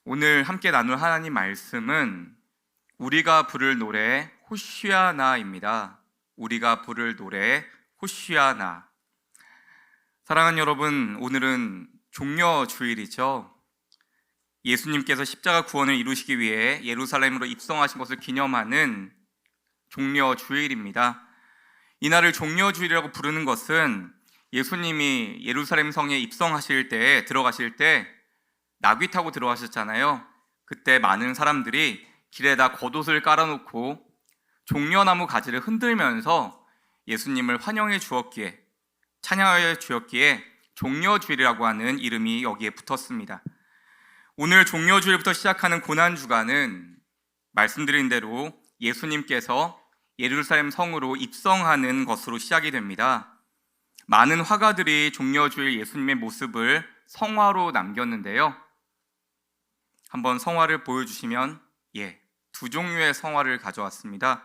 오늘 함께 나눌 하나님 말씀은 우리가 부를 노래 호시아나입니다. 우리가 부를 노래 호시아나. 사랑하는 여러분, 오늘은 종려 주일이죠. 예수님께서 십자가 구원을 이루시기 위해 예루살렘으로 입성하신 것을 기념하는 종려 주일입니다. 이날을 종려 주일이라고 부르는 것은 예수님이 예루살렘 성에 입성하실 때, 들어가실 때 나귀 타고 들어가셨잖아요. 그때 많은 사람들이 길에다 겉옷을 깔아놓고 종려나무 가지를 흔들면서 예수님을 환영해 주었기에, 찬양하여 주었기에 종려주일이라고 하는 이름이 여기에 붙었습니다. 오늘 종려주일부터 시작하는 고난주간은 말씀드린 대로 예수님께서 예루살렘 성으로 입성하는 것으로 시작이 됩니다. 많은 화가들이 종려주일 예수님의 모습을 성화로 남겼는데요. 한번 성화를 보여주시면, 두 종류의 성화를 가져왔습니다.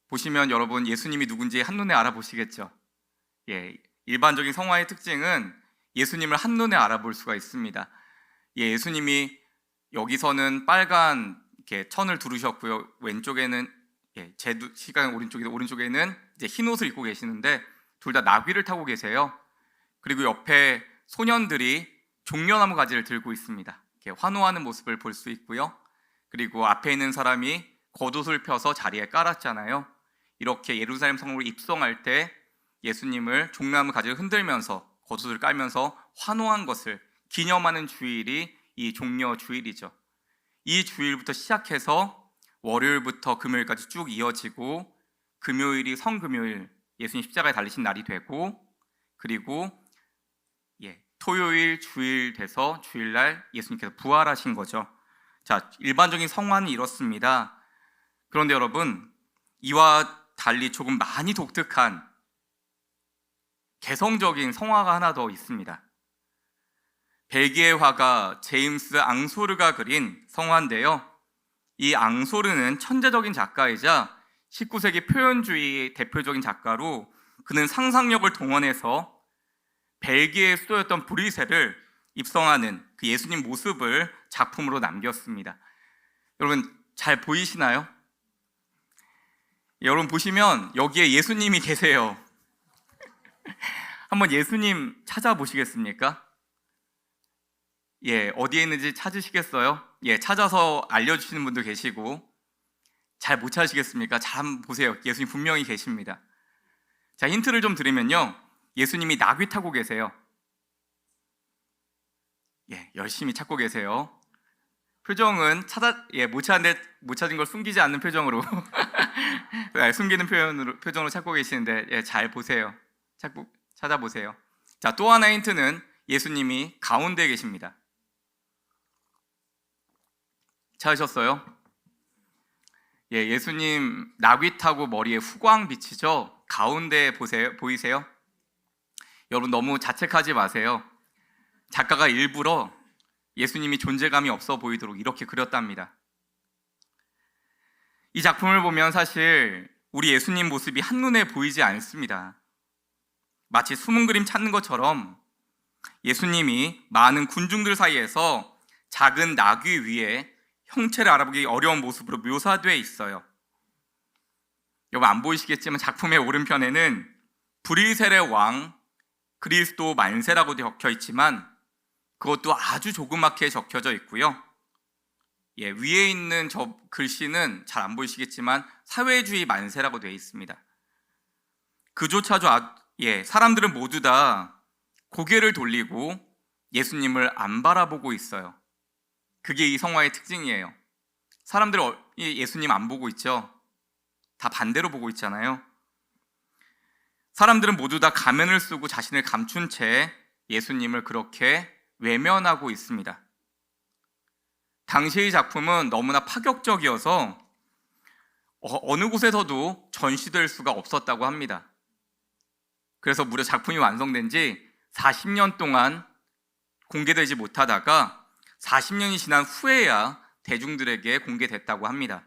보시면 여러분 예수님이 누군지 한눈에 알아보시겠죠? 일반적인 성화의 특징은 예수님을 한눈에 알아볼 수가 있습니다. 예수님이 여기서는 빨간 이렇게 천을 두르셨고요. 왼쪽에는 시간 오른쪽에는 이제 흰 옷을 입고 계시는데 둘 다 나귀를 타고 계세요. 그리고 옆에 소년들이 종려나무 가지를 들고 있습니다. 이렇게 환호하는 모습을 볼 수 있고요. 그리고 앞에 있는 사람이 겉옷을 펴서 자리에 깔았잖아요. 이렇게 예루살렘 성으로 입성할 때 예수님을 종려나무 가지를 흔들면서 겉옷을 깔면서 환호한 것을 기념하는 주일이 이 종려 주일이죠. 이 주일부터 시작해서 월요일부터 금요일까지 쭉 이어지고, 금요일이 성금요일, 예수님 십자가에 달리신 날이 되고, 그리고 토요일 주일 돼서 주일날 예수님께서 부활하신 거죠. 자, 일반적인 성화는 이렇습니다. 그런데 여러분, 이와 달리 조금 많이 독특한 개성적인 성화가 하나 더 있습니다. 벨기에 화가 제임스 앙소르가 그린 성화인데요. 이 앙소르는 천재적인 작가이자 19세기 표현주의 대표적인 작가로, 그는 상상력을 동원해서 벨기에의 수도였던 브뤼셀을 입성하는 그 예수님 모습을 작품으로 남겼습니다. 여러분 잘 보이시나요? 여러분 보시면 여기에 예수님이 계세요. 한번 예수님 찾아보시겠습니까? 어디에 있는지 찾으시겠어요? 찾아서 알려주시는 분도 계시고, 잘 못 찾으시겠습니까? 잘 한번 보세요. 예수님 분명히 계십니다. 자, 힌트를 좀 드리면요, 예수님이 나귀 타고 계세요. 열심히 찾고 계세요. 표정은 못 찾은 걸 숨기지 않는 표정으로 숨기는 표정으로 찾고 계시는데, 잘 보세요. 찾아보세요. 자, 또 하나의 힌트는 예수님이 가운데에 계십니다. 찾으셨어요? 예수님 나귀 타고 머리에 후광 비치죠? 가운데 보이세요? 여러분 너무 자책하지 마세요. 작가가 일부러 예수님이 존재감이 없어 보이도록 이렇게 그렸답니다. 이 작품을 보면 사실 우리 예수님 모습이 한눈에 보이지 않습니다. 마치 숨은 그림 찾는 것처럼 예수님이 많은 군중들 사이에서 작은 나귀 위에 형체를 알아보기 어려운 모습으로 묘사되어 있어요. 여러분 안 보이시겠지만 작품의 오른편에는 브뤼셀의 왕 그리스도 만세라고 적혀 있지만 그것도 아주 조그맣게 적혀져 있고요. 위에 있는 저 글씨는 잘 안 보이시겠지만 사회주의 만세라고 되어 있습니다. 그조차도 사람들은 모두 다 고개를 돌리고 예수님을 안 바라보고 있어요. 그게 이 성화의 특징이에요. 사람들은 예수님 안 보고 있죠. 다 반대로 보고 있잖아요. 사람들은 모두 다 가면을 쓰고 자신을 감춘 채 예수님을 그렇게 외면하고 있습니다. 당시의 작품은 너무나 파격적이어서 어느 곳에서도 전시될 수가 없었다고 합니다. 그래서 무려 작품이 완성된 지 40년 동안 공개되지 못하다가 40년이 지난 후에야 대중들에게 공개됐다고 합니다.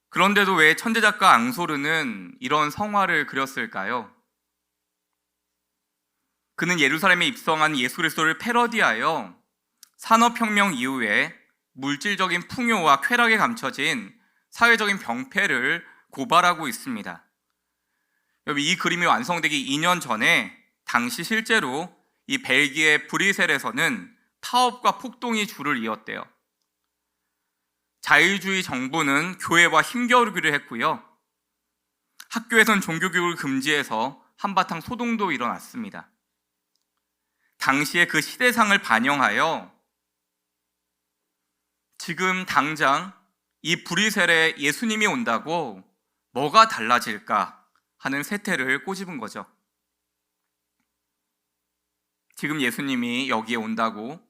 그런데도 왜 천재작가 앙소르는 이런 성화를 그렸을까요? 그는 예루살렘에 입성한 예수 그리스도를 패러디하여 산업혁명 이후에 물질적인 풍요와 쾌락에 감춰진 사회적인 병폐를 고발하고 있습니다. 여러분, 이 그림이 완성되기 2년 전에 당시 실제로 이 벨기에 브뤼셀에서는 파업과 폭동이 줄을 이었대요. 자유주의 정부는 교회와 힘겨루기를 했고요. 학교에선 종교교육을 금지해서 한바탕 소동도 일어났습니다. 당시의 그 시대상을 반영하여 지금 당장 이 브뤼셀에 예수님이 온다고 뭐가 달라질까 하는 세태를 꼬집은 거죠. 지금 예수님이 여기에 온다고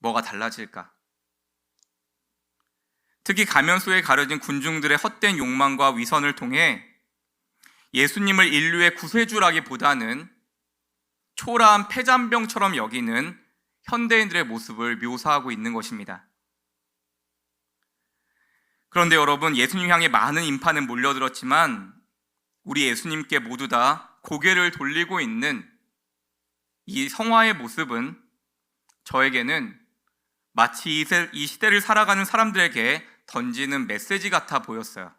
뭐가 달라질까? 특히 가면 속에 가려진 군중들의 헛된 욕망과 위선을 통해 예수님을 인류의 구세주라기보다는 초라한 폐잔병처럼 여기는 현대인들의 모습을 묘사하고 있는 것입니다. 그런데 여러분, 예수님 향해 많은 인파는 몰려들었지만 우리 예수님께 모두 다 고개를 돌리고 있는 이 성화의 모습은 저에게는 마치 이 시대를 살아가는 사람들에게 던지는 메시지 같아 보였어요.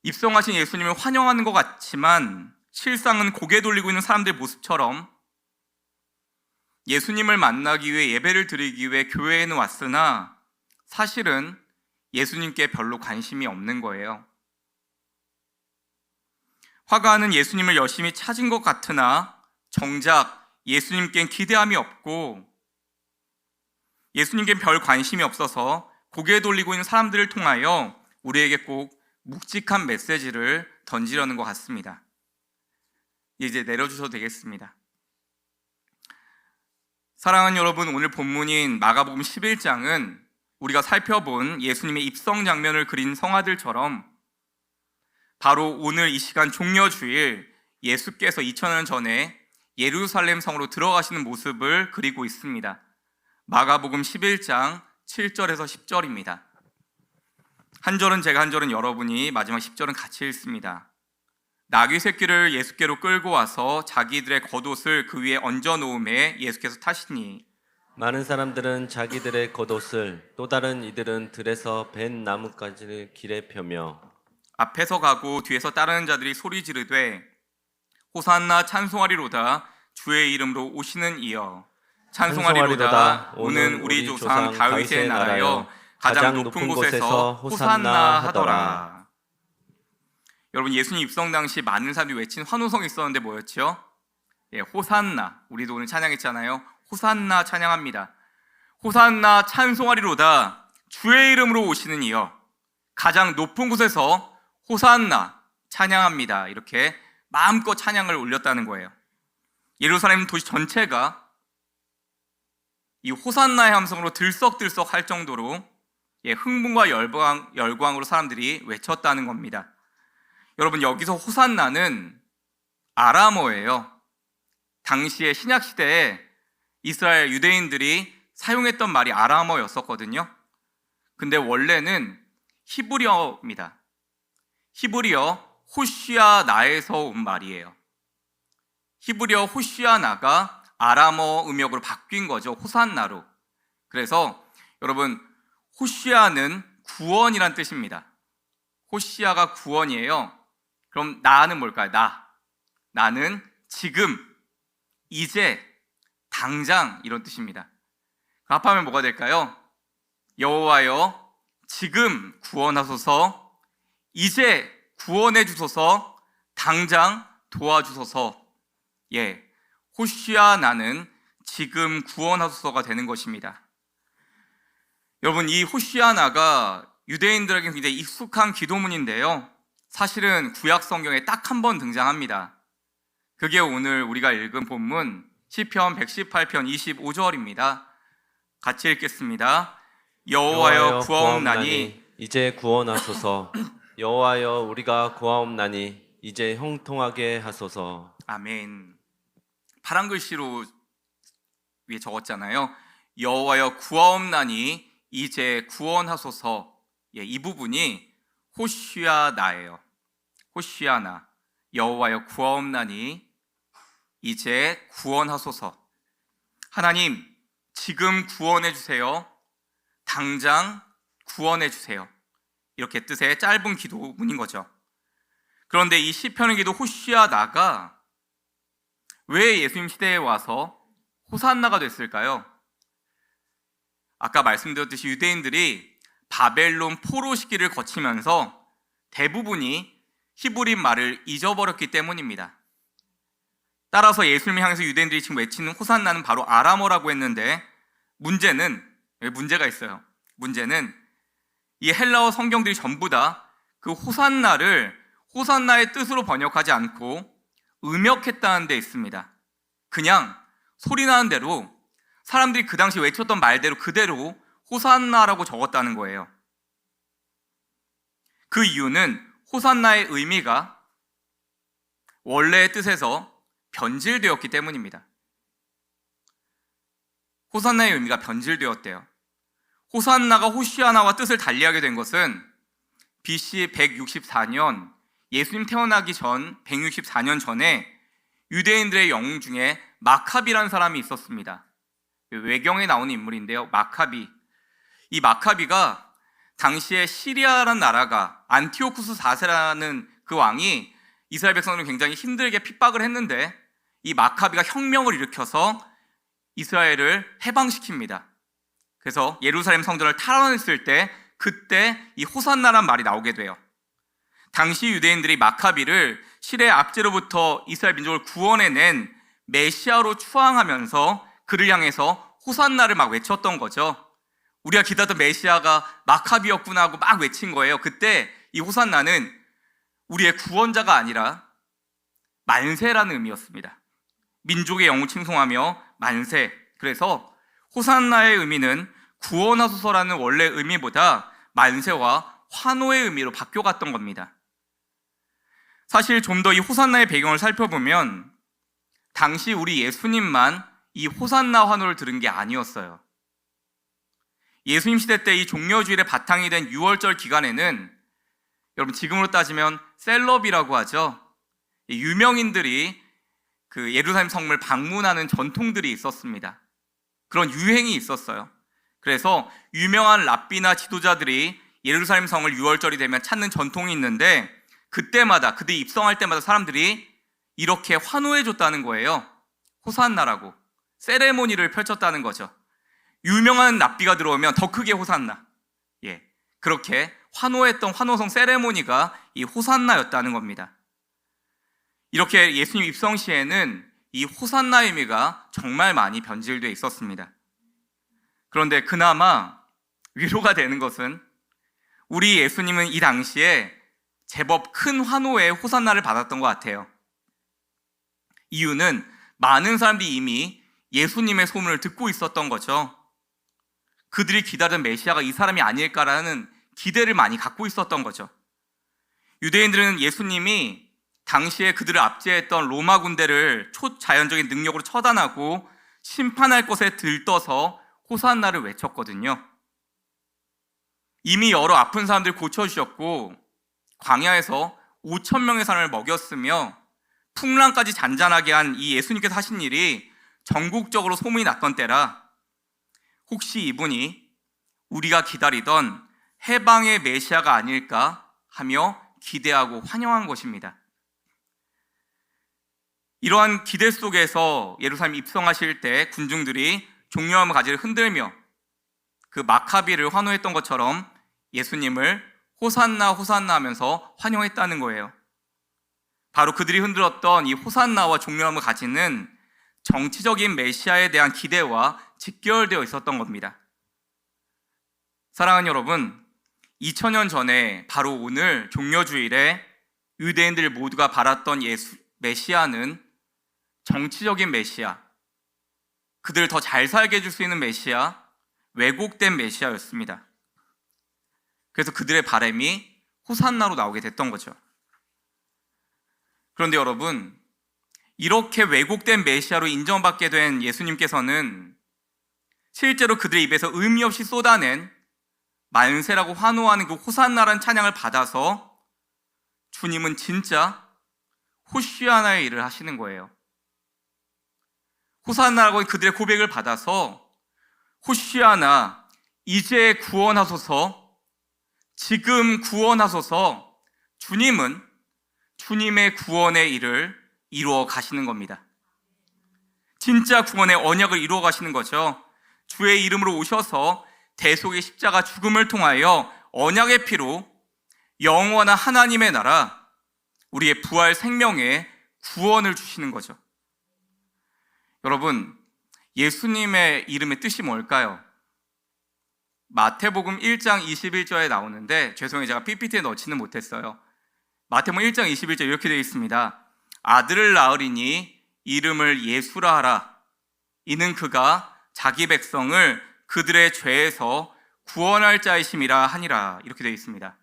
입성하신 예수님을 환영하는 것 같지만 실상은 고개 돌리고 있는 사람들의 모습처럼 예수님을 만나기 위해 예배를 드리기 위해 교회에는 왔으나 사실은 예수님께 별로 관심이 없는 거예요. 화가는 예수님을 열심히 찾은 것 같으나 정작 예수님께는 기대함이 없고 예수님께는 별 관심이 없어서 고개 돌리고 있는 사람들을 통하여 우리에게 꼭 묵직한 메시지를 던지려는 것 같습니다. 이제 내려주셔도 되겠습니다. 사랑하는 여러분, 오늘 본문인 마가복음 11장은 우리가 살펴본 예수님의 입성 장면을 그린 성화들처럼 바로 오늘 이 시간 종려주일 예수께서 2000년 전에 예루살렘 성으로 들어가시는 모습을 그리고 있습니다. 마가복음 11장 7절에서 10절입니다. 한 절은 제가, 한 절은 여러분이, 마지막 10절은 같이 읽습니다. 나귀 새끼를 예수께로 끌고 와서 자기들의 겉옷을 그 위에 얹어 놓음에 예수께서 타시니 많은 사람들은 자기들의 겉옷을 또 다른 이들은 들에서 벤 나뭇가지를 길에 펴며 앞에서 가고 뒤에서 따르는 자들이 소리 지르되 호산나 찬송하리로다 주의 이름으로 오시는 이여 찬송하리로다 오는 우리 조상 다윗의 나라여 가장 높은 곳에서 호산나 하더라. 여러분, 예수님 입성 당시 많은 사람들이 외친 환호성이 있었는데 뭐였죠? 호산나. 우리도 오늘 찬양했잖아요. 호산나 찬양합니다. 호산나 찬송하리로다 주의 이름으로 오시는 이여 가장 높은 곳에서 호산나 찬양합니다. 이렇게 마음껏 찬양을 올렸다는 거예요. 예루살렘 도시 전체가 이 호산나의 함성으로 들썩들썩 할 정도로 흥분과 열광으로 사람들이 외쳤다는 겁니다. 여러분, 여기서 호산나는 아람어예요. 당시의 신약 시대에 이스라엘 유대인들이 사용했던 말이 아람어였었거든요. 근데 원래는 히브리어입니다. 히브리어 호시아나에서 온 말이에요. 히브리어 호시아나가 아람어 음역으로 바뀐 거죠. 호산나로. 그래서 여러분, 호시아는 구원이란 뜻입니다. 호시아가 구원이에요. 그럼 나는 뭘까요? 나는 지금, 이제, 당장 이런 뜻입니다. 합하면 뭐가 될까요? 여호와여 지금 구원하소서, 이제 구원해 주소서, 당장 도와주소서. 호시아나는 지금 구원하소서가 되는 것입니다. 여러분, 이 호시아나가 유대인들에게 굉장히 익숙한 기도문인데요. 사실은 구약 성경에 딱 한 번 등장합니다. 그게 오늘 우리가 읽은 본문 시편 118편 25절입니다. 같이 읽겠습니다. 여호와여 구하옵나니 이제 구원하소서. 여호와여 우리가 구하옵나니 이제 형통하게 하소서. 아멘. 파란 글씨로 위에 적었잖아요. 여호와여 구하옵나니 이제 구원하소서. 이 부분이 호시아나예요. 호시아나. 여호와여 구하옵나니 이제 구원하소서. 하나님, 지금 구원해 주세요. 당장 구원해 주세요. 이렇게 뜻의 짧은 기도문인 거죠. 그런데 이 시편의 기도 호시아나가 왜 예수님 시대에 와서 호산나가 됐을까요? 아까 말씀드렸듯이 유대인들이 바벨론 포로 시기를 거치면서 대부분이 히브리 말을 잊어버렸기 때문입니다. 따라서 예수님을 향해서 유대인들이 지금 외치는 호산나는 바로 아람어라고 했는데 문제가 있어요. 문제는 이 헬라어 성경들이 전부 다 그 호산나를 호산나의 뜻으로 번역하지 않고 음역했다는 데 있습니다. 그냥 소리 나는 대로 사람들이 그 당시 외쳤던 말대로 그대로 호산나라고 적었다는 거예요. 그 이유는 호산나의 의미가 원래의 뜻에서 변질되었기 때문입니다. 호산나의 의미가 변질되었대요. 호산나가 호시아나와 뜻을 달리하게 된 것은 BC 164년, 예수님 태어나기 전 164년 전에 유대인들의 영웅 중에 마카비라는 사람이 있었습니다. 외경에 나오는 인물인데요. 마카비. 이 마카비가 당시에 시리아라는 나라가 안티오쿠스 4세라는 그 왕이 이스라엘 백성들을 굉장히 힘들게 핍박을 했는데 이 마카비가 혁명을 일으켜서 이스라엘을 해방시킵니다. 그래서 예루살렘 성전을 탈환했을 때 그때 이 호산나란 말이 나오게 돼요. 당시 유대인들이 마카비를 실의 압제로부터 이스라엘 민족을 구원해낸 메시아로 추앙하면서 그를 향해서 호산나를 막 외쳤던 거죠. 우리가 기다렸던 메시아가 마카비였구나 하고 막 외친 거예요. 그때 이 호산나는 우리의 구원자가 아니라 만세라는 의미였습니다. 민족의 영웅을 칭송하며 만세. 그래서 호산나의 의미는 구원하소서라는 원래 의미보다 만세와 환호의 의미로 바뀌어갔던 겁니다. 사실 좀 더 이 호산나의 배경을 살펴보면 당시 우리 예수님만 이 호산나 환호를 들은 게 아니었어요. 예수님 시대 때 이 종려주일의 바탕이 된 유월절 기간에는 여러분 지금으로 따지면 셀럽이라고 하죠. 유명인들이 그 예루살렘 성을 방문하는 전통들이 있었습니다. 그런 유행이 있었어요. 그래서 유명한 랍비나 지도자들이 예루살렘 성을 유월절이 되면 찾는 전통이 있는데 그때마다 그들이 입성할 때마다 사람들이 이렇게 환호해 줬다는 거예요. 호산나라고 세레모니를 펼쳤다는 거죠. 유명한 랍비가 들어오면 더 크게 호산나. 그렇게 환호했던 환호성 세레모니가 이 호산나였다는 겁니다. 이렇게 예수님 입성 시에는 이 호산나의 의미가 정말 많이 변질되어 있었습니다. 그런데 그나마 위로가 되는 것은 우리 예수님은 이 당시에 제법 큰 환호의 호산나를 받았던 것 같아요. 이유는 많은 사람들이 이미 예수님의 소문을 듣고 있었던 거죠. 그들이 기다리던 메시아가 이 사람이 아닐까라는 기대를 많이 갖고 있었던 거죠. 유대인들은 예수님이 당시에 그들을 압제했던 로마 군대를 초자연적인 능력으로 처단하고 심판할 것에 들떠서 호산나를 외쳤거든요. 이미 여러 아픈 사람들 고쳐주셨고 광야에서 5천 명의 사람을 먹였으며 풍랑까지 잔잔하게 한 이 예수님께서 하신 일이 전국적으로 소문이 났던 때라 혹시 이분이 우리가 기다리던 해방의 메시아가 아닐까 하며 기대하고 환영한 것입니다. 이러한 기대 속에서 예루살렘 입성하실 때 군중들이 종려함의 가지를 흔들며 그 마카비를 환호했던 것처럼 예수님을 호산나 호산나 하면서 환영했다는 거예요. 바로 그들이 흔들었던 이 호산나와 종려함의 가지는 정치적인 메시아에 대한 기대와 직결되어 있었던 겁니다. 사랑하는 여러분, 2000년 전에 바로 오늘 종려주일에 유대인들 모두가 바랐던 메시아는 정치적인 메시아, 그들을 더 잘 살게 해줄 수 있는 메시아, 왜곡된 메시아였습니다. 그래서 그들의 바람이 호산나로 나오게 됐던 거죠. 그런데 여러분, 이렇게 왜곡된 메시아로 인정받게 된 예수님께서는 실제로 그들의 입에서 의미 없이 쏟아낸 만세라고 환호하는 그 호산나라는 찬양을 받아서 주님은 진짜 호시아나의 일을 하시는 거예요. 호산나라고 그들의 고백을 받아서 호시아나 이제 구원하소서, 지금 구원하소서, 주님은 주님의 구원의 일을 이루어 가시는 겁니다. 진짜 구원의 언약을 이루어 가시는 거죠. 주의 이름으로 오셔서 대속의 십자가 죽음을 통하여 언약의 피로 영원한 하나님의 나라, 우리의 부활 생명에 구원을 주시는 거죠. 여러분, 예수님의 이름의 뜻이 뭘까요? 마태복음 1장 21절에 나오는데, 죄송해요, 제가 PPT에 넣지는 못했어요. 마태복음 1장 21절 이렇게 되어 있습니다. 아들을 낳으리니 이름을 예수라 하라. 이는 그가 자기 백성을 그들의 죄에서 구원할 자이심이라 하니라. 이렇게 되어 있습니다.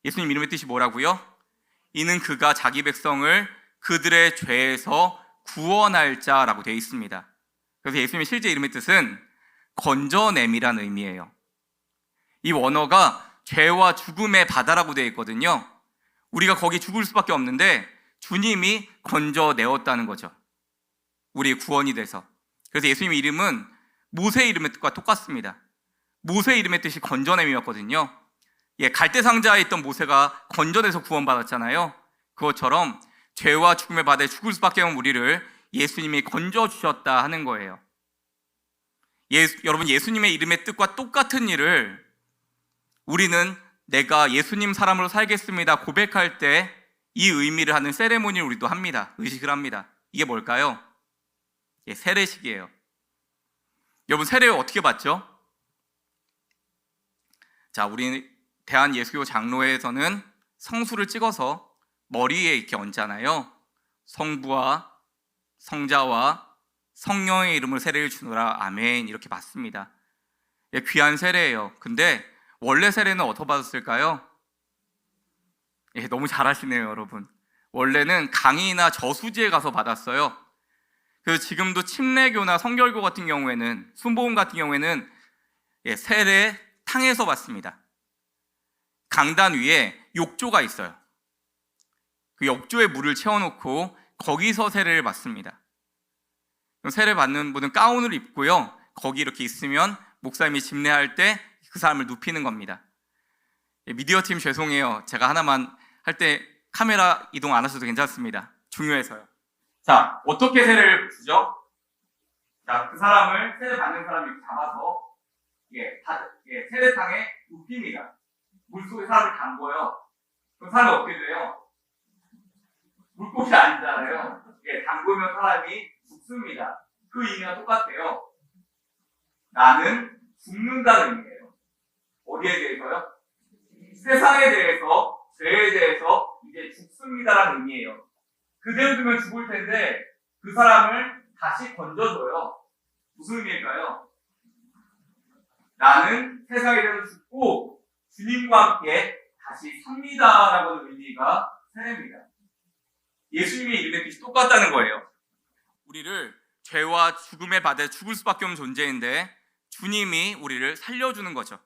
예수님 이름의 뜻이 뭐라고요? 이는 그가 자기 백성을 그들의 죄에서 구원할 자라고 되어 있습니다. 그래서 예수님의 실제 이름의 뜻은 건져냄이라는 의미예요. 이 원어가 죄와 죽음의 바다라고 되어 있거든요. 우리가 거기 죽을 수밖에 없는데 주님이 건져내었다는 거죠. 우리의 구원이 돼서. 그래서 예수님의 이름은 모세의 이름의 뜻과 똑같습니다. 모세의 이름의 뜻이 건져냄이었거든요. 갈대상자에 있던 모세가 건져내서 구원받았잖아요. 그것처럼 죄와 죽음의 바다에 죽을 수밖에 없는 우리를 예수님이 건져주셨다 하는 거예요. 여러분, 예수님의 이름의 뜻과 똑같은 일을 우리는 내가 예수님 사람으로 살겠습니다 고백할 때 이 의미를 하는 세레모니를 우리도 합니다. 의식을 합니다. 이게 뭘까요? 세례식이에요. 여러분, 세례를 어떻게 받죠? 자, 우리 대한예수교 장로회에서는 성수를 찍어서 머리에 이렇게 얹잖아요. 성부와 성자와 성령의 이름으로 세례를 주노라 아멘 이렇게 받습니다. 귀한 세례예요. 근데 원래 세례는 어디서 받았을까요? 너무 잘하시네요, 여러분. 원래는 강의나 저수지에 가서 받았어요. 그래서 지금도 침례교나 성결교 같은 경우에는, 순복음 같은 경우에는 세례 탕에서 받습니다. 강단 위에 욕조가 있어요. 그 욕조에 물을 채워놓고 거기서 세례를 받습니다. 세례 받는 분은 가운을 입고요, 거기 이렇게 있으면 목사님이 집례할 때 그 사람을 눕히는 겁니다. 미디어팀 죄송해요. 제가 하나만 할 때 카메라 이동 안 하셔도 괜찮습니다. 중요해서요. 자, 어떻게 세례를 주죠? 자, 그 사람을, 세례 받는 사람을 이렇게 잡아서 세례탕에 눕힙니다. 물속에 사람을 담궈요. 그럼 사람이 어떻게 돼요? 물고기 아니잖아요. 담그면 사람이 죽습니다. 그 의미가 똑같아요. 나는 죽는다는 의미예요. 어디에 대해서요? 세상에 대해서, 죄에 대해서 이제 죽습니다라는 의미예요. 그대로 두면 죽을 텐데 그 사람을 다시 건져줘요. 무슨 의미일까요? 나는 세상에 대해서 죽고 주님과 함께 다시 삽니다라고 하는 의미가 세례입니다. 예수님의 이름의 뜻이 똑같다는 거예요. 우리를 죄와 죽음의 바다에 죽을 수밖에 없는 존재인데 주님이 우리를 살려주는 거죠.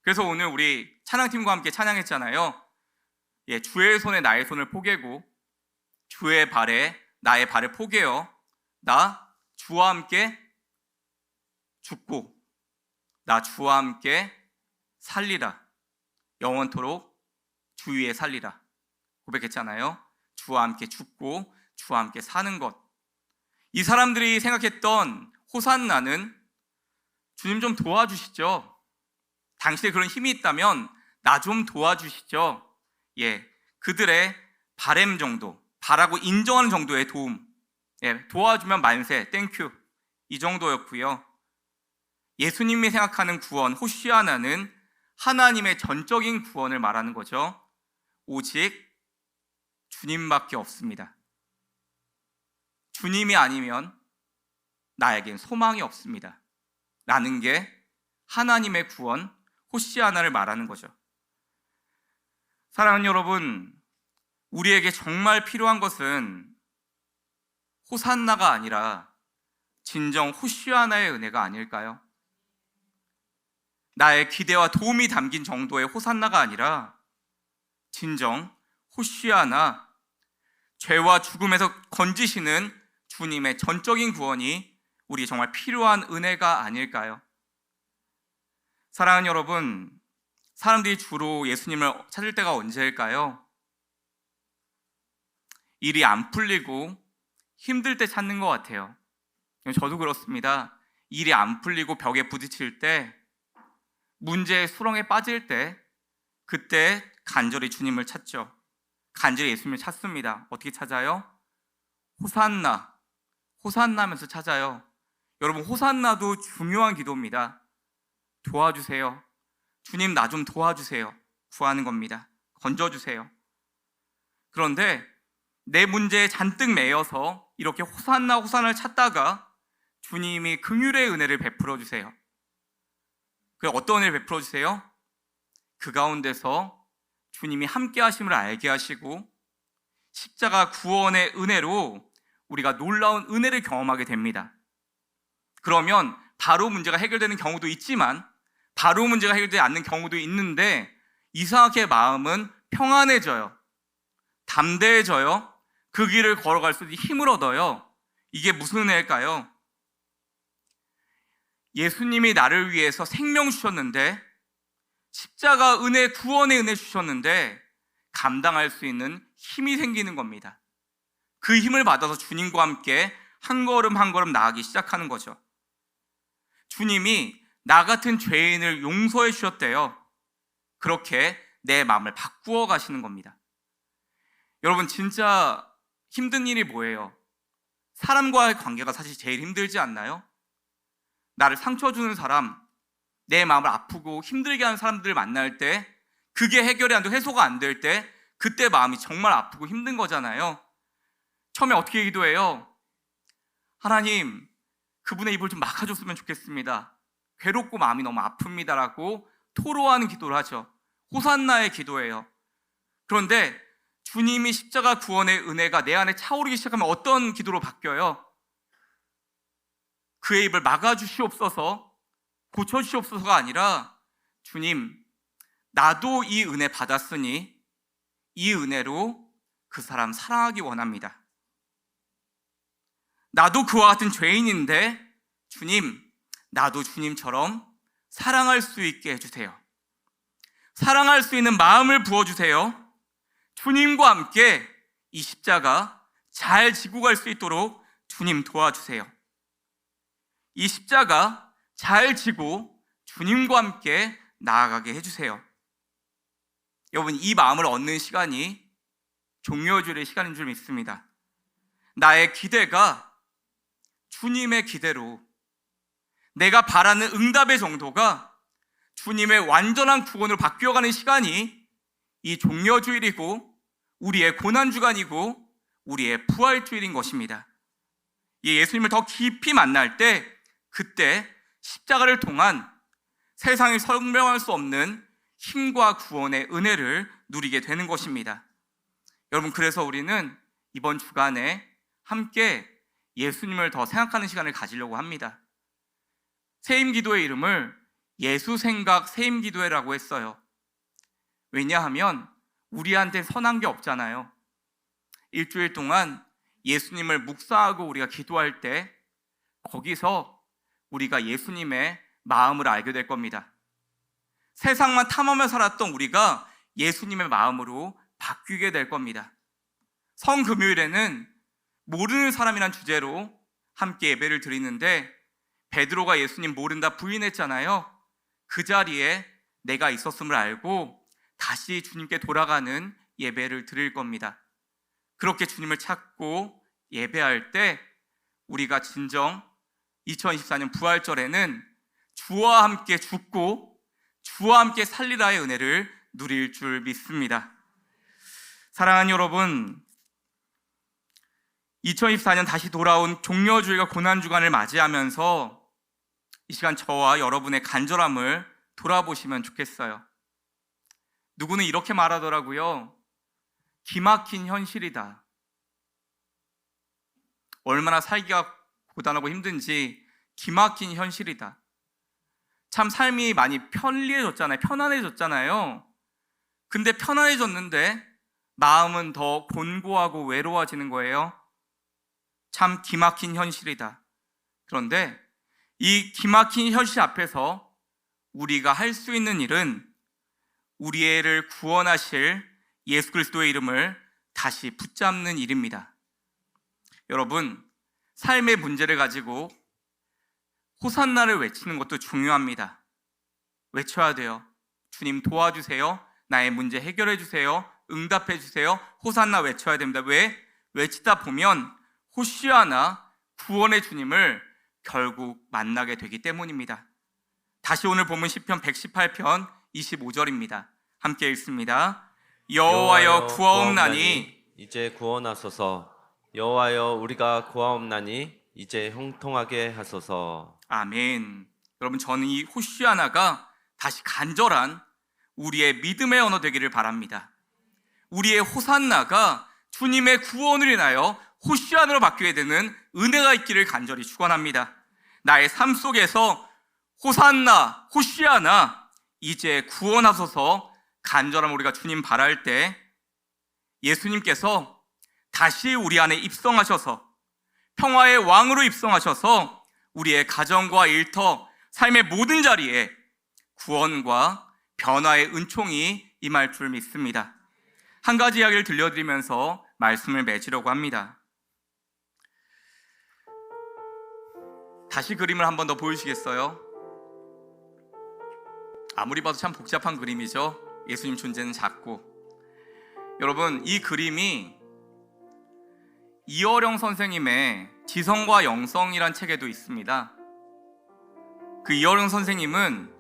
그래서 오늘 우리 찬양팀과 함께 찬양했잖아요. 주의 손에 나의 손을 포개고 주의 발에 나의 발을 포개어 나 주와 함께 죽고 나 주와 함께 살리라. 영원토록 주 위에 살리라. 고백했잖아요. 주와 함께 죽고 주와 함께 사는 것. 이 사람들이 생각했던 호산나는 주님 좀 도와주시죠. 당신에 그런 힘이 있다면 나 좀 도와주시죠. 그들의 바램 정도, 바라고 인정하는 정도의 도움. 도와주면 만세, 땡큐. 이 정도였고요. 예수님이 생각하는 구원, 호시아나는 하나님의 전적인 구원을 말하는 거죠. 오직 주님밖에 없습니다. 주님이 아니면 나에겐 소망이 없습니다. 라는 게 하나님의 구원, 호시아나를 말하는 거죠. 사랑하는 여러분, 우리에게 정말 필요한 것은 호산나가 아니라 진정 호시아나의 은혜가 아닐까요? 나의 기대와 도움이 담긴 정도의 호산나가 아니라 진정 호시아나, 죄와 죽음에서 건지시는 주님의 전적인 구원이 우리에게 정말 필요한 은혜가 아닐까요? 사랑하는 여러분, 사람들이 주로 예수님을 찾을 때가 언제일까요? 일이 안 풀리고 힘들 때 찾는 것 같아요. 저도 그렇습니다. 일이 안 풀리고 벽에 부딪힐 때, 문제의 수렁에 빠질 때, 그때 간절히 주님을 찾죠. 간절히 예수님을 찾습니다. 어떻게 찾아요? 호산나, 호산나 하면서 찾아요. 여러분, 호산나도 중요한 기도입니다. 도와주세요. 주님, 나 좀 도와주세요. 구하는 겁니다. 건져주세요. 그런데 내 문제에 잔뜩 매여서 이렇게 호산나 호산을 찾다가 주님이 긍휼의 은혜를 베풀어 주세요. 그 어떤 은혜를 베풀어 주세요? 그 가운데서 주님이 함께 하심을 알게 하시고 십자가 구원의 은혜로 우리가 놀라운 은혜를 경험하게 됩니다. 그러면 바로 문제가 해결되는 경우도 있지만 바로 문제가 해결되지 않는 경우도 있는데 이상하게 마음은 평안해져요. 담대해져요. 그 길을 걸어갈 수 있는 힘을 얻어요. 이게 무슨 은혜일까요? 예수님이 나를 위해서 생명 주셨는데, 십자가 은혜, 구원의 은혜 주셨는데 감당할 수 있는 힘이 생기는 겁니다. 그 힘을 받아서 주님과 함께 한 걸음 한 걸음 나아가기 시작하는 거죠. 주님이 나 같은 죄인을 용서해 주셨대요. 그렇게 내 마음을 바꾸어 가시는 겁니다. 여러분, 진짜 힘든 일이 뭐예요? 사람과의 관계가 사실 제일 힘들지 않나요? 나를 상처 주는 사람, 내 마음을 아프고 힘들게 하는 사람들을 만날 때, 그게 해결이 안 되고 해소가 안 될 때, 그때 마음이 정말 아프고 힘든 거잖아요. 처음에 어떻게 기도해요? 하나님, 그분의 입을 좀 막아줬으면 좋겠습니다. 괴롭고 마음이 너무 아픕니다라고 토로하는 기도를 하죠. 호산나의 기도예요. 그런데 주님이 십자가 구원의 은혜가 내 안에 차오르기 시작하면 어떤 기도로 바뀌어요? 그의 입을 막아주시옵소서, 고쳐주시옵소서가 아니라, 주님, 나도 이 은혜 받았으니 이 은혜로 그 사람 사랑하기 원합니다. 나도 그와 같은 죄인인데 주님, 나도 주님처럼 사랑할 수 있게 해주세요. 사랑할 수 있는 마음을 부어주세요. 주님과 함께 이 십자가 잘 지고 갈 수 있도록 주님 도와주세요. 이 십자가 잘 지고 주님과 함께 나아가게 해주세요. 여러분, 이 마음을 얻는 시간이 종려주일의 시간인 줄 믿습니다. 나의 기대가 주님의 기대로, 내가 바라는 응답의 정도가 주님의 완전한 구원으로 바뀌어가는 시간이 이 종려주일이고 우리의 고난주간이고 우리의 부활주일인 것입니다. 이 예수님을 더 깊이 만날 때, 그때 십자가를 통한 세상이 설명할 수 없는 힘과 구원의 은혜를 누리게 되는 것입니다. 여러분, 그래서 우리는 이번 주간에 함께 예수님을 더 생각하는 시간을 가지려고 합니다. 세임기도의 이름을 예수생각 세임기도회라고 했어요. 왜냐하면 우리한테 선한 게 없잖아요. 일주일 동안 예수님을 묵상하고 우리가 기도할 때 거기서 우리가 예수님의 마음을 알게 될 겁니다. 세상만 탐하며 살았던 우리가 예수님의 마음으로 바뀌게 될 겁니다. 성금요일에는 모르는 사람이란 주제로 함께 예배를 드리는데, 베드로가 예수님 모른다 부인했잖아요. 그 자리에 내가 있었음을 알고 다시 주님께 돌아가는 예배를 드릴 겁니다. 그렇게 주님을 찾고 예배할 때 우리가 진정 2024년 부활절에는 주와 함께 죽고 주와 함께 살리라의 은혜를 누릴 줄 믿습니다. 사랑하는 여러분, 2024년 다시 돌아온 종려주일과 고난주간을 맞이하면서 이 시간 저와 여러분의 간절함을 돌아보시면 좋겠어요. 누구는 이렇게 말하더라고요. 기막힌 현실이다. 얼마나 살기가 고단하고 힘든지 기막힌 현실이다. 참 삶이 많이 편리해졌잖아요. 편안해졌잖아요. 근데 편안해졌는데 마음은 더 곤고하고 외로워지는 거예요. 참 기막힌 현실이다. 그런데 이 기막힌 현실 앞에서 우리가 할 수 있는 일은 우리를 구원하실 예수 그리스도의 이름을 다시 붙잡는 일입니다. 여러분, 삶의 문제를 가지고 호산나를 외치는 것도 중요합니다. 외쳐야 돼요. 주님 도와주세요. 나의 문제 해결해 주세요. 응답해 주세요. 호산나 외쳐야 됩니다. 왜? 외치다 보면 호시아나 구원의 주님을 결국 만나게 되기 때문입니다. 다시 오늘 본문 시편 118편 25절입니다. 함께 읽습니다. 여호와여 구하옵나니 이제 구원하소서. 여호와여 우리가 구하옵나니 이제 형통하게 하소서. 아멘. 여러분, 저는 이 호시아나가 다시 간절한 우리의 믿음의 언어 되기를 바랍니다. 우리의 호산나가 주님의 구원을 인하여 호시아나로 바뀌게 되는 은혜가 있기를 간절히 축원합니다. 나의 삶 속에서 호산나, 호시아나, 이제 구원하소서 간절한 우리가 주님 바랄 때 예수님께서 다시 우리 안에 입성하셔서 평화의 왕으로 입성하셔서 우리의 가정과 일터, 삶의 모든 자리에 구원과 변화의 은총이 임할 줄 믿습니다. 한 가지 이야기를 들려드리면서 말씀을 맺으려고 합니다. 다시 그림을 한 번 더 보여주시겠어요? 아무리 봐도 참 복잡한 그림이죠. 예수님 존재는 작고. 여러분, 이 그림이 이어령 선생님의 지성과 영성이란 책에도 있습니다. 그 이어령 선생님은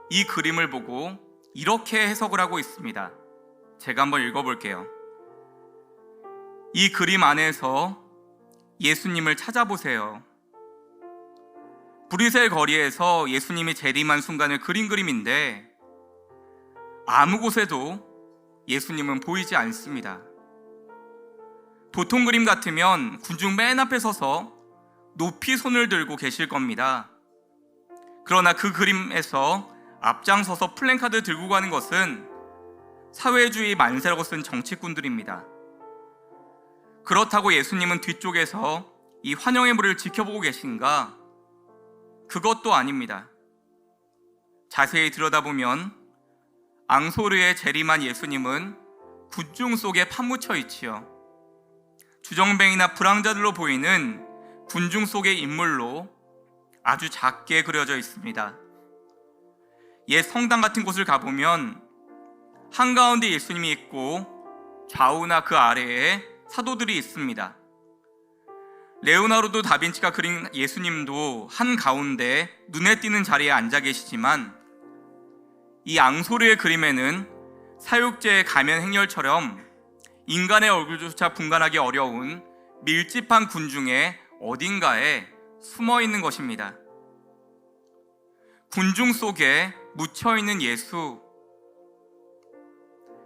이 그림을 보고 이렇게 해석을 하고 있습니다. 제가 한번 읽어볼게요. 이 그림 안에서 예수님을 찾아보세요. 브뤼셀 거리에서 예수님이 재림한 순간을 그린 그림인데 아무 곳에도 예수님은 보이지 않습니다. 보통 그림 같으면 군중 맨 앞에 서서 높이 손을 들고 계실 겁니다. 그러나 그 그림에서 앞장서서 플랜카드 들고 가는 것은 사회주의 만세라고 쓴 정치꾼들입니다. 그렇다고 예수님은 뒤쪽에서 이 환영의 무리를 지켜보고 계신가? 그것도 아닙니다. 자세히 들여다보면 앙소르에 재림한 예수님은 군중 속에 파묻혀 있지요. 주정뱅이나 불황자들로 보이는 군중 속의 인물로 아주 작게 그려져 있습니다. 옛 성당 같은 곳을 가보면 한가운데 예수님이 있고 좌우나 그 아래에 사도들이 있습니다. 레오나르도 다빈치가 그린 예수님도 한가운데 눈에 띄는 자리에 앉아 계시지만 이 앙소르의 그림에는 사육제의 가면 행렬처럼 인간의 얼굴조차 분간하기 어려운 밀집한 군중의 어딘가에 숨어 있는 것입니다. 군중 속에 묻혀 있는 예수.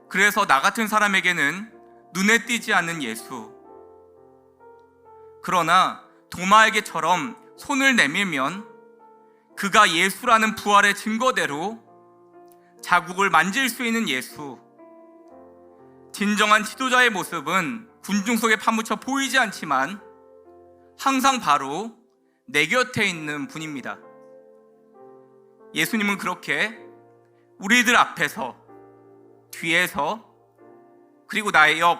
그래서 나 같은 사람에게는 눈에 띄지 않는 예수. 그러나 도마에게처럼 손을 내밀면 그가 예수라는 부활의 증거대로 자국을 만질 수 있는 예수. 진정한 지도자의 모습은 군중 속에 파묻혀 보이지 않지만 항상 바로 내 곁에 있는 분입니다. 예수님은 그렇게 우리들 앞에서, 뒤에서, 그리고 나의 옆,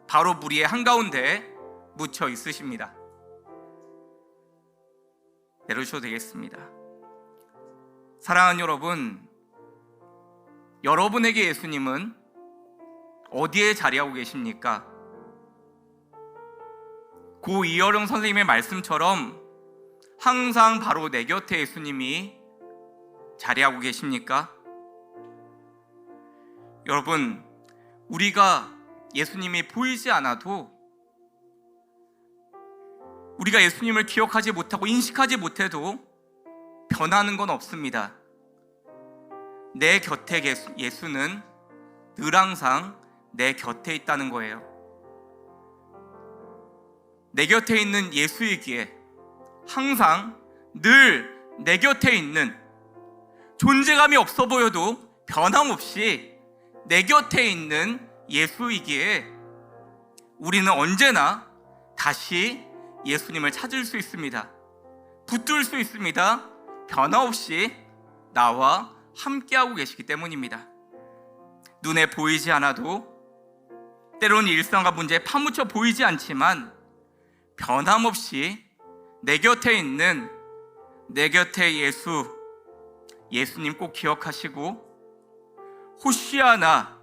바로 무리의 한가운데에 묻혀 있으십니다. 내려주셔도 되겠습니다. 사랑하는 여러분, 여러분에게 예수님은 어디에 자리하고 계십니까? 고 이어령 선생님의 말씀처럼 항상 바로 내 곁에 예수님이 자리하고 계십니까? 여러분, 우리가 예수님이 보이지 않아도, 우리가 예수님을 기억하지 못하고 인식하지 못해도 변하는 건 없습니다. 내 곁에 예수는 늘 항상 내 곁에 있다는 거예요. 내 곁에 있는 예수이기에 항상 늘 내 곁에 있는, 존재감이 없어 보여도 변함없이 내 곁에 있는 예수이기에 우리는 언제나 다시 예수님을 찾을 수 있습니다. 붙들 수 있습니다. 변함없이 나와 함께하고 계시기 때문입니다. 눈에 보이지 않아도, 때로는 일상과 문제에 파묻혀 보이지 않지만 변함없이 내 곁에 있는 내 곁에 예수님 꼭 기억하시고, 호시아나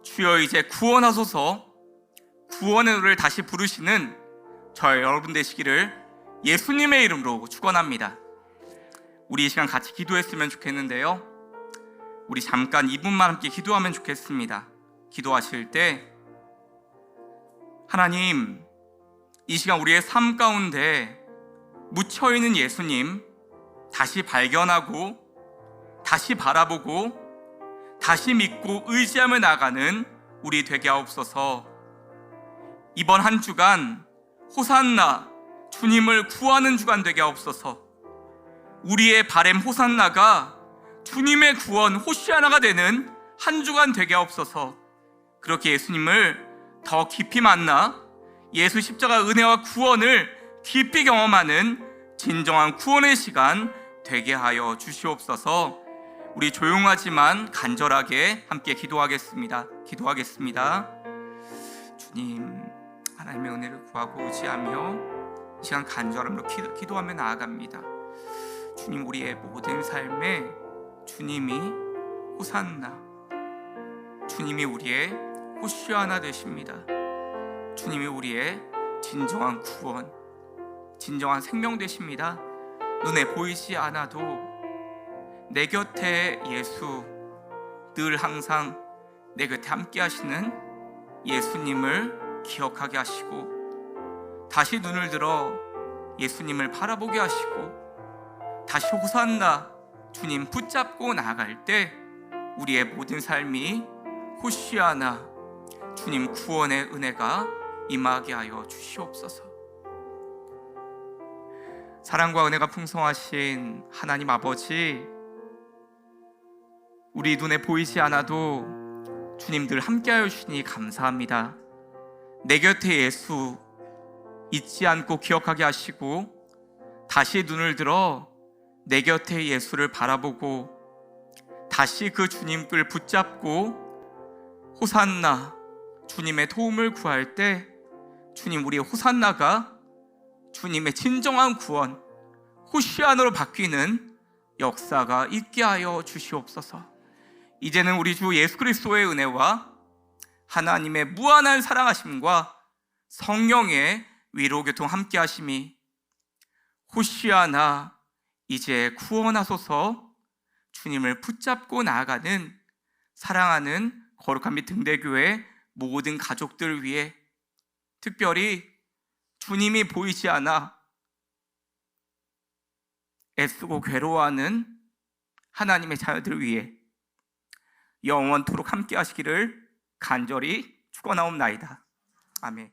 주여 이제 구원하소서, 구원의 노래를 다시 부르시는 저희 여러분 되시기를 예수님의 이름으로 축원합니다. 우리 이 시간 같이 기도했으면 좋겠는데요, 우리 잠깐 2분만 함께 기도하면 좋겠습니다. 기도하실 때 하나님, 이 시간 우리의 삶 가운데 묻혀있는 예수님 다시 발견하고 다시 바라보고 다시 믿고 의지하며 나가는 우리 되게 하옵소서. 이번 한 주간 호산나, 주님을 구하는 주간 되게 하옵소서. 우리의 바램 호산나가 주님의 구원 호시아나가 되는 한 주간 되게 하옵소서. 그렇게 예수님을 더 깊이 만나 예수 십자가 은혜와 구원을 깊이 경험하는 진정한 구원의 시간 되게 하여 주시옵소서. 우리 조용하지만 간절하게 함께 기도하겠습니다. 주님, 하나님의 은혜를 구하고 의지하며 이 시간 간절함으로 기도하며 나아갑니다. 주님, 우리의 모든 삶에 주님이 호산나, 주님이 우리의 호시아나 되십니다. 주님이 우리의 진정한 구원, 진정한 생명 되십니다. 눈에 보이지 않아도 내 곁에 예수, 늘 항상 내 곁에 함께 하시는 예수님을 기억하게 하시고, 다시 눈을 들어 예수님을 바라보게 하시고, 다시 호산나 주님 붙잡고 나아갈 때 우리의 모든 삶이 호시아나 주님 구원의 은혜가 임하게 하여 주시옵소서. 사랑과 은혜가 풍성하신 하나님 아버지, 우리 눈에 보이지 않아도 주님들 함께하여 주시니 감사합니다. 내 곁에 예수 잊지 않고 기억하게 하시고, 다시 눈을 들어 내 곁에 예수를 바라보고 다시 그 주님을 붙잡고 호산나 주님의 도움을 구할 때 주님, 우리의 호산나가 주님의 진정한 구원 호시아나로 바뀌는 역사가 있게 하여 주시옵소서. 이제는 우리 주 예수 그리스도의 은혜와 하나님의 무한한 사랑하심과 성령의 위로 교통 함께 하심이 호시아나 이제 구원하소서 주님을 붙잡고 나아가는 사랑하는 거룩한 빛 등대교회 모든 가족들 위해, 특별히 주님이 보이지 않아 애쓰고 괴로워하는 하나님의 자녀들 위해 영원토록 함께 하시기를 간절히 축원하옵나이다. 아멘.